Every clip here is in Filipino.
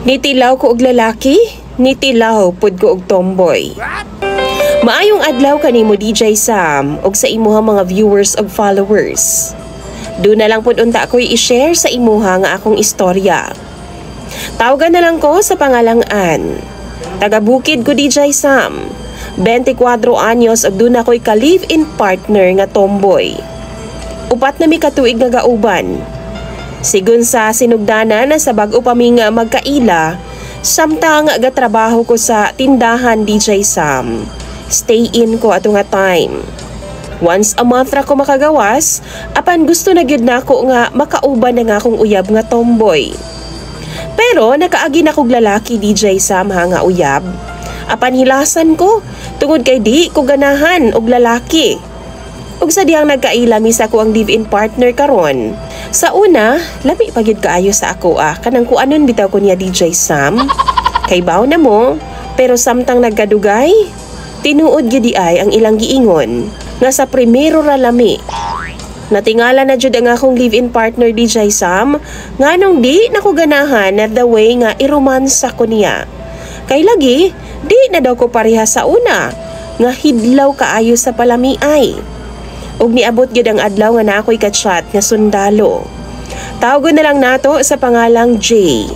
Nitilaw ko og lalaki, nitilaw pud ko og tomboy. Maayong adlaw kanimo DJ Sam og sa imuha mga viewers og followers. Doon na lang pud unta ako'y i-share sa imuha nga akong istorya. Tawagan na lang ko sa pangalang Ann. Taga-Bukid ko DJ Sam. 24 anyos og doon ako'y ka-live-in partner nga tomboy. Upat na mi katuig nga gauban. Sigun sa sinugdanan na sa bag-o pa mi nga magkaila, samtang gatrabaho ko sa tindahan DJ Sam. Stay in ko ato nga time. Once a month ra ko makagawas, apan gusto na gyud nako nga makauban na nga akong uyab nga tomboy. Pero nakaagi na kog lalaki DJ Sam nga uyab. Apan hilasan ko tungod kay di ko ganahan og lalaki. Ug sa diyang nagkailami sa ko ang live-in partner karon. Sa una, lami pa gyud kaayo sa ako kanang kuanon bitaw ko niya DJ Sam. Kay baw na mo, pero samtang nagkadugay, tinuod gyud ay ang ilang giingon nga sa primero ra lami. Natingala na jud ang akong live-in partner DJ Sam nganong di nako ganahan na the way nga iromansa ko niya. Kay lagi, di na daw ko pareha sa una nga hidlaw kaayo sa palamiay. Ug niabot gyud ang adlaw nga na ako'y ka-chat nga sundalo. Tawagon na lang nato sa pangalang Jay.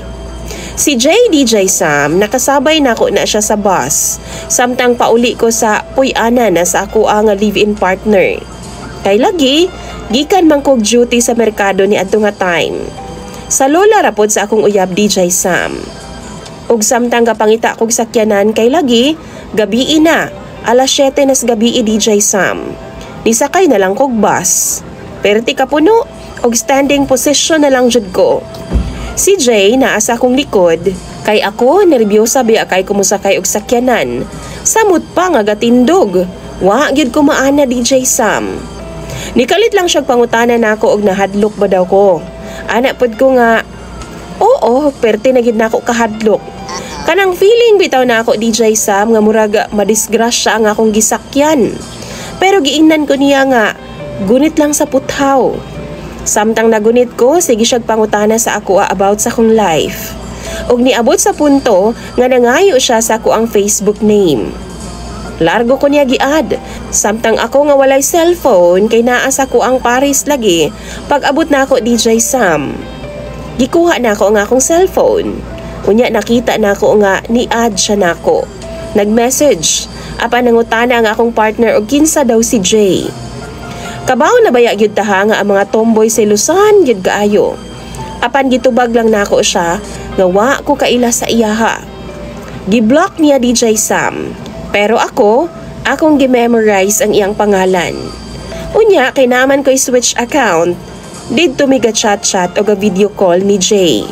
Si Jay DJ Sam, nakasabay nako na siya sa bus. Samtang pauli ko sa puy-ana na sa ako ang live-in partner. Kay lagi, gikan man kog duty sa merkado ni adto nga time. Sa lola rapod sa akong uyab DJ Sam. Ug samtang kapangita kog sakyanan kay lagi, gabi na, alas 7 nas gabi DJ Sam. Nisakay na lang kog bus. Perti ka puno, og standing position na lang jud ko. Si Jay naa sa akong likod, kay ako nerbiyosa biya kay kumusakay og sakyanan. Samot pa nga gatindog. Wa gyud ko maana DJ Sam. Nikalit lang siyang pangutana nako og nahadlok ba daw ko. Ana pod ko nga, oo, perti na gyud nako kahadlok. Kanang feeling bitaw na ako DJ Sam nga murag madisgrasya ang akong gisakyan. Pero giingnan ko niya nga, gunit lang sa puthaw. Samtang nagunit ko, sige siyang pangutana sa ako about sa akong life. Ug niabot sa punto nga nangayo siya sa ako ang Facebook name. Largo ko niya giad, samtang ako nga walay cellphone kay naa sa ko ang Paris lagi, pag abot na ako DJ Sam. Gikuha na ako ang akong cellphone. Unya nakita na ako nga ni-add siya na ako. Nag-message. Apan nangutana ang akong partner og kinsa daw si Jay. Kabaw na baya gyud taha nga ang mga tomboy selusan gyud kaayo. Apan gitubag lang nako siya nga wa ko kaila sa iyaha. Gi-block niya DJ Sam. Pero akong gi-memorize ang iyang pangalan. Unya kay naman ko'y switch account. Didto mi ga-chat-chat o ga-video call ni Jay.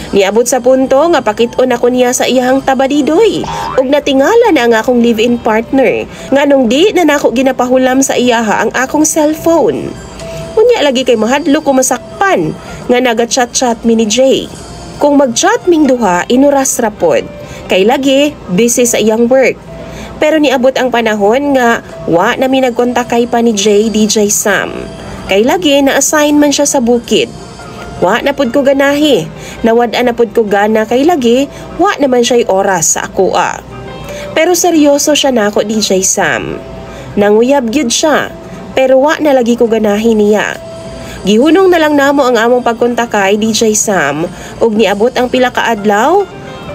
Niabot sa punto nga pakit-on ako niya sa iyang tabadidoy ug natingala na ang akong live-in partner nganong di na nako ginapahulam sa iyaha ang akong cellphone. Unya lagi kay mahadlo ko masakpan nga naga-chat-chat mi ni Jay. Kung mag-chat ming duha inuras ra pod kay lagi busy sa iyang work. Pero niabot ang panahon nga wa na mi nagkontak kay pa ni Jay DJ Sam. Kay lagi na-assign man siya sa bukid. Wa na pud ko ganahi. Nawad-an na pud ko gana kay lagi, wa naman siya'y oras sa ako Pero seryoso siya nako DJ Sam. Nanguyab gyud siya, pero wa na lagi ko ganahi niya. Gihunong na lang namo ang among pagkontak kay DJ Sam ug niabot ang pila ka adlaw,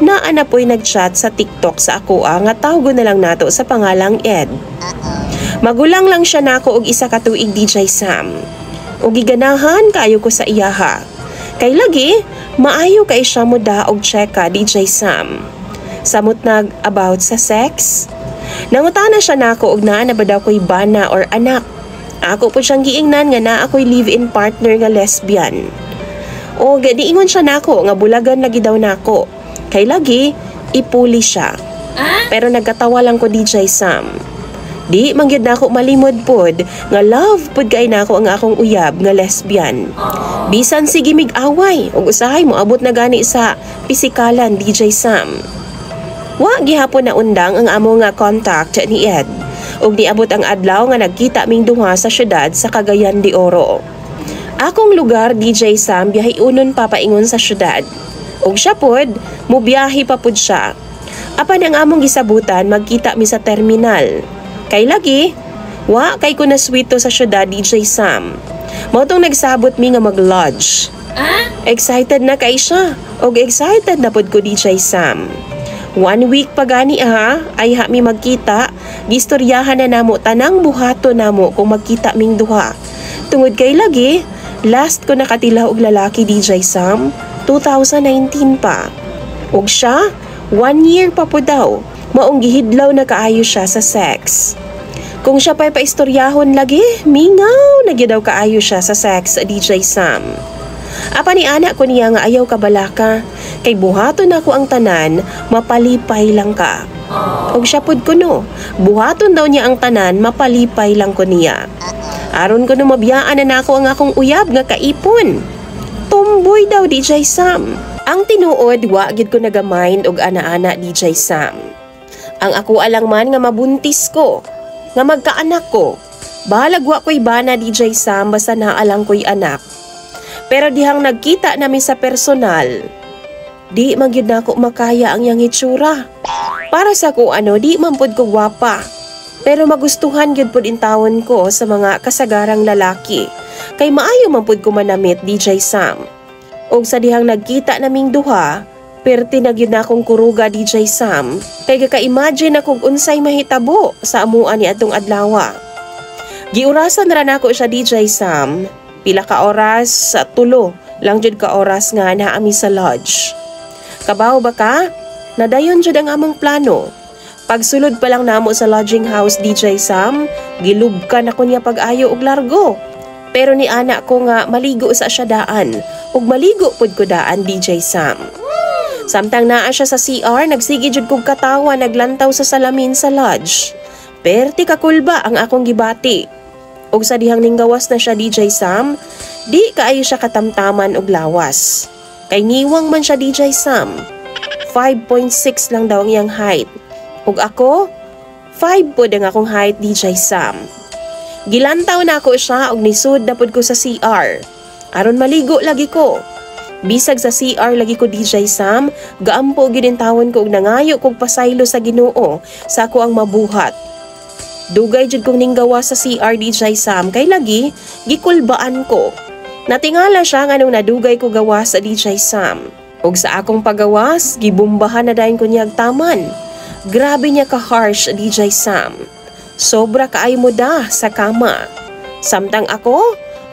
naa na po'y nag-chat sa TikTok sa ako nga tawgon na lang nato sa pangalang Ed. Magulang lang siya nako og isa ka tuig DJ Sam. Ug giganahan kaayo ko sa iyaha. Kay lagi, maayo kay siya mo da og cheka DJ Sam. Samot nag about sa sex. Nangutana siya nako og naa na ba daw ko'y bana or anak. Ako po siyang giingnan nga naa ako'y live-in partner nga lesbian. O niingon siya nako nga bulagan lagi daw nako. Kay lagi, ipuli siya. Pero nagkatawa lang ko DJ Sam. Di mangyud nako malimod pod nga love pod kay nako ang akong uyab nga lesbian. Bisan sige mig-away ug usahay mo abot na gani sa pisikalan DJ Sam. Wa gihapon na undang ang amo nga contact ni Ed ug niabot ang adlaw nga nagkita ming duha sa syudad sa Cagayan de Oro. Akong lugar DJ Sam biyahe unon papaingon sa syudad. Og siya pod, mubiyahe pa pod siya. Apan ang among gisabutan, magkita mi sa terminal. Kay lagi, kay ko naswito sa syudad, DJ Sam. Mao tong nagsabot mi nga mag-lodge. Excited na kay siya, og excited na pod ko, DJ Sam. 1 week pa gani ay mi magkita, gistoryahan na namo tanang buhato namo kung magkita ming duha. Tungod kay lagi, last ko nakatilaw og lalaki, DJ Sam, 2019 pa. Og siya, 1 year pa po daw, maong gihidlaw na kaayo siya sa sex. Kung siya pa'y paistoryahon lagi, mingaw na daw kaayo siya sa sex, DJ Sam. Apa ni anak ko niya nga ayaw kabalaka, kay buhaton ako ang tanan, mapalipay lang ka. Og siya pod ko no, buhaton daw niya ang tanan, mapalipay lang ko niya. Aron ko no mabiyaan na nako ang akong uyab nga kaipon. Tomboy daw, DJ Sam. Ang tinuod, gid ko nagamind og ana-ana, DJ Sam. Ang ako alang man nga mabuntis ko, nga magkaanak ko. Bahalag ko'y bana, DJ Sam, basta naalang ko'y anak. Pero dihang nagkita namin sa personal, di man gyud nako makaya ang yang itsura. Para sa ko di man pod ko gwapa. Pero magustuhan gyud pod intawon ko sa mga kasagarang lalaki. Kay maayo man pod ko manamit, DJ Sam. Og sa dihang nagkita naming duha, perti na gyud na akong kuruga, DJ Sam. Kay ka-imagine akong unsay mahitabo sa amuan ni atong adlawa. Giurasan ra nako siya, DJ Sam. Pila ka oras, 3 lang jud ka oras nga naami sa lodge. Kabaw ba ka? Nadayon jud ang among plano. Pagsulod pa lang namo sa lodging house, DJ Sam, gilubkan ako niya pag-ayo og largo. Pero ni anak ko nga maligo sa siya daan, ug maligo pod ko daan, DJ Sam. Samtang naa siya sa CR, nagsige jud kog katawa, naglantaw sa salamin sa lodge. Perti kakulba ang akong gibati. Og sa dihang ninggawas na siya, DJ Sam, di kaayo siya katamtaman og lawas. Kay niwang man siya, DJ Sam. 5.6 lang daw ang iyang height. Og ako, 5 po ang akong height, DJ Sam. Gilantaw na ako siya og nisud na pod ko sa CR. Aron maligo lagi ko. Bisag sa CR lagi ko, DJ Sam, gaampo gidintawon ko og nangayo kog pasaylo sa Ginoo sa ako ang mabuhat. Dugay jud kong ninggawa sa CR, DJ Sam, kay lagi gikulbaan ko. Natingala siya nga nung nadugay ko gawas sa DJ Sam. Og sa akong pagawas, gibumbahan na dayon ko niyag taman. Grabe niya ka-harsh, DJ Sam. Sobra kaay mo da sa kama. Samtang ako,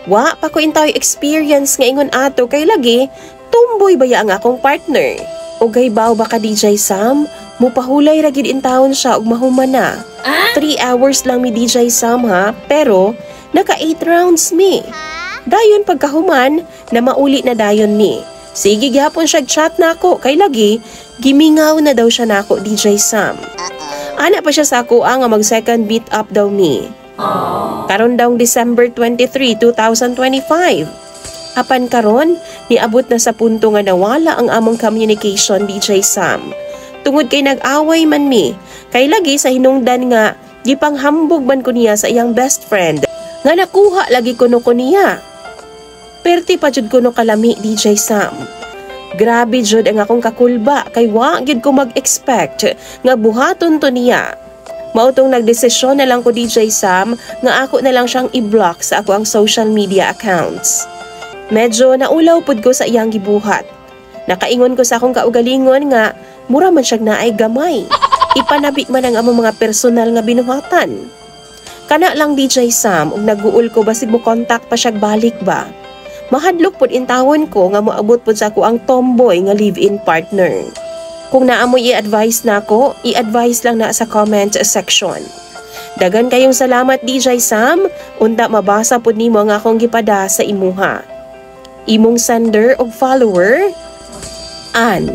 pa ko intaw experience nga ingon ato, kay lagi tumboy baya ang akong partner. Og gaybaw ba ka, DJ Sam? Mupahulay ra gid intawon siya og mahuman na. 3 hours lang mi, DJ Sam, pero naka 8 rounds mi. Dayon pagkahuman na mauli na dayon mi. Sige gyapon siya chat nako, kay lagi gimingaw na daw siya nako, DJ Sam. Ana pa siya sa ako nga mag second meet up daw mi. Karon daw December 23, 2025. Apan karon niabot na sa punto nga nawala ang among communication, DJ Sam. Tungod kay nag-away man mi, kay lagi sa hinungdan nga gipanghambog man ko niya sa iyang best friend nga nakuha lagi kuno ko niya. Perti pa jud kuno kalami, DJ Sam. Grabe jud ang akong kakulba, kay wa gid ko mag-expect nga buhaton to niya. Mao tong nagdesisyon na lang ko, DJ Sam, nga ako na lang siyang i-block sa ako ang social media accounts. Medyo naulaw pud ko sa iyang gibuhat. Nakaingon ko sa akong kaugalingon nga mura man siyag naay gamay. Ipanabi man ang among mga personal nga binuhatan. Kana lang, DJ Sam, ug naguul ko basig mo contact pa siyag balik ba. Mahadlok pud intawon ko nga moabot pud sa ako ang tomboy nga live-in partner. Kung naamoy i-advise nako, i-advise lang na sa comment section. Dagan kayong salamat, DJ Sam, unta mabasa pud nimo nga akong gipada sa imuha. Imong sender og follower, Ann.